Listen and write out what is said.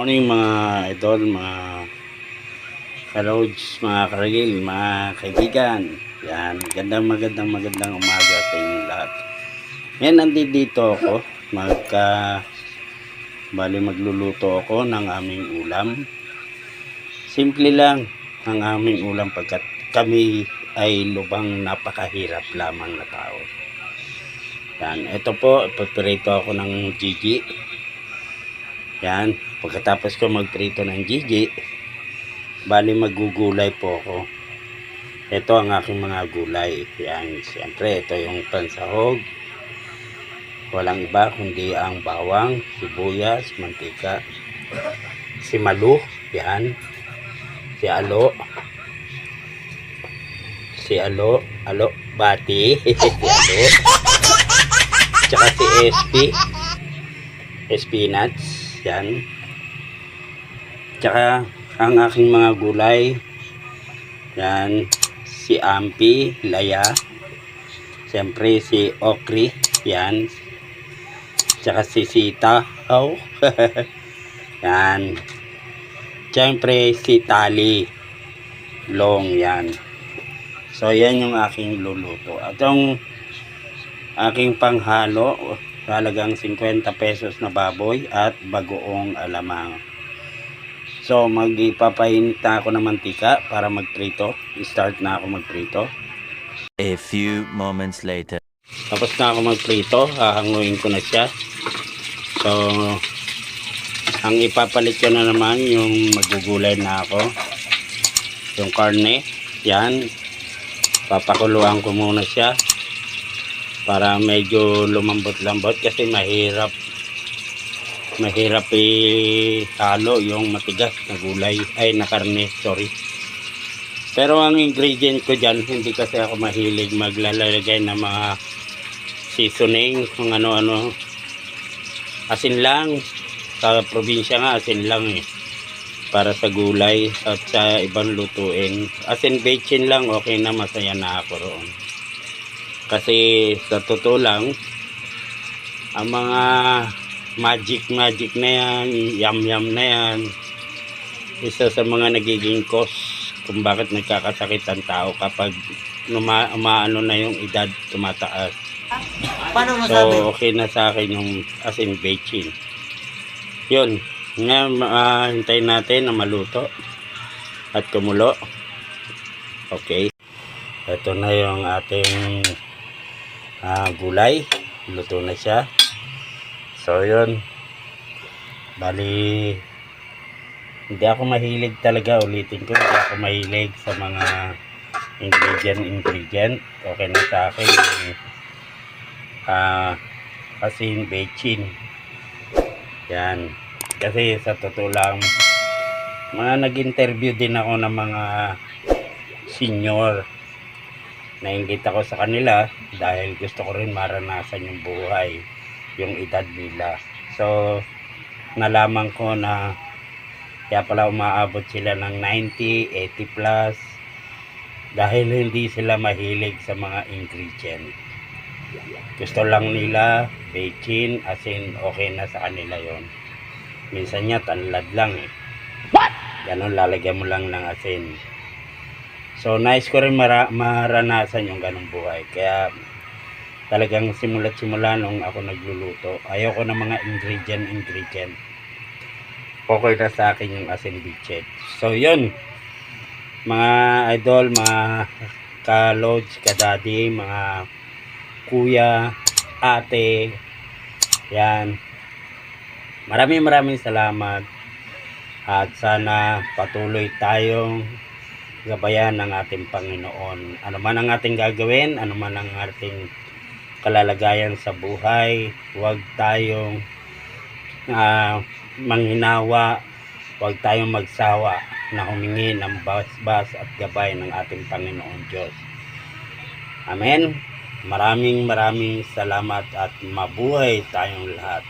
Morning mga idol, mga ka-loads, mga karagil, mga kaibigan. Yan, magandang umaga sa inyong lahat. Ngayon nandito ako, magluluto ako ng aming ulam. Simple lang ang aming ulam pagkat kami ay lubang napakahirap lamang na tao. Yan, ito po, ipaprito ako ng Gigi. Yan, pagkatapos ko magprito ng Gigi, bali magugulay po ako. Ito ang aking mga gulay. Yan, siyempre ito yung pansahog. Walang iba kundi ang bawang, sibuyas, mantika, si malu, yan, si alo, bati, si alo, tsaka si spinach, yan. Tsaka ang aking mga gulay, yan, si ampi, laya, siyempre si okri, yan, tsaka si sitaw, yan, siyempre si tali, long, yan. So yan yung aking luluto. At yung aking panghalo, halagang 50 pesos na baboy at bagoong alamang. So magpapainit na ako ng mantika para magprito. Start na ako magprito. A few moments later. Tapos na ako magprito, hahanguin ko na siya. So ang ipapalit ko na naman yung magugulay na ako. Yung karne, yan. Papakuluan ko muna siya para medyo lumambot-lambot kasi mahirap ihalo yung matigas na gulay ay na karne, sorry. Pero ang ingredient ko dyan, hindi kasi ako mahilig maglalagay ng mga seasoning, kung ano-ano. Asin lang, sa probinsya nga asin lang para sa gulay at sa ibang lutuin. Asin bechin lang, okay na, masaya na ako roon. Kasi sa totoo lang, ang mga magic na yan, yam na yan, isa sa mga nagiging cause kung bakit nagkakasakit ang tao kapag umaano na yung edad, tumataas. So okay na sa akin yung asin bechin. Yun, ngayon hintayin natin na maluto at kumulo. Okay, ito na yung ating gulay, luto na siya. So yun, bali hindi ako mahilig talaga, ulitin ko, hindi ako mahilig sa mga ingredient. Okay na sa akin yung asin bechin. Yan, kasi sa totoo lang, nag-interview din ako ng mga senior. Nainggit ako sa kanila dahil gusto ko rin maranasan yung buhay, yung edad nila. So nalaman ko na kaya pala umaabot sila ng 90, 80 plus dahil hindi sila mahilig sa mga ingredient. Gusto lang nila bechin, asin, okay na sa kanila yon. Minsan niya tanlad lang ganon, lalagyan mo lang ng asin. So nice ko rin maranasan yung ganong buhay. Kaya talagang simula nung ako nagluluto, ayoko ng mga ingredient. Okay na sa akin yung asin bechin. So yun, mga idol, mga ka-lods, ka-daddy, mga kuya, ate, yan, maraming salamat at sana patuloy tayong gabayan ng ating Panginoon. Ano man ang ating gagawin, ano man ang ating kalalagayan sa buhay, huwag tayong manghinawa, huwag tayong magsawa na humingi ng basbas at gabay ng ating Panginoon Diyos. Amen. Maraming salamat at mabuhay tayong lahat.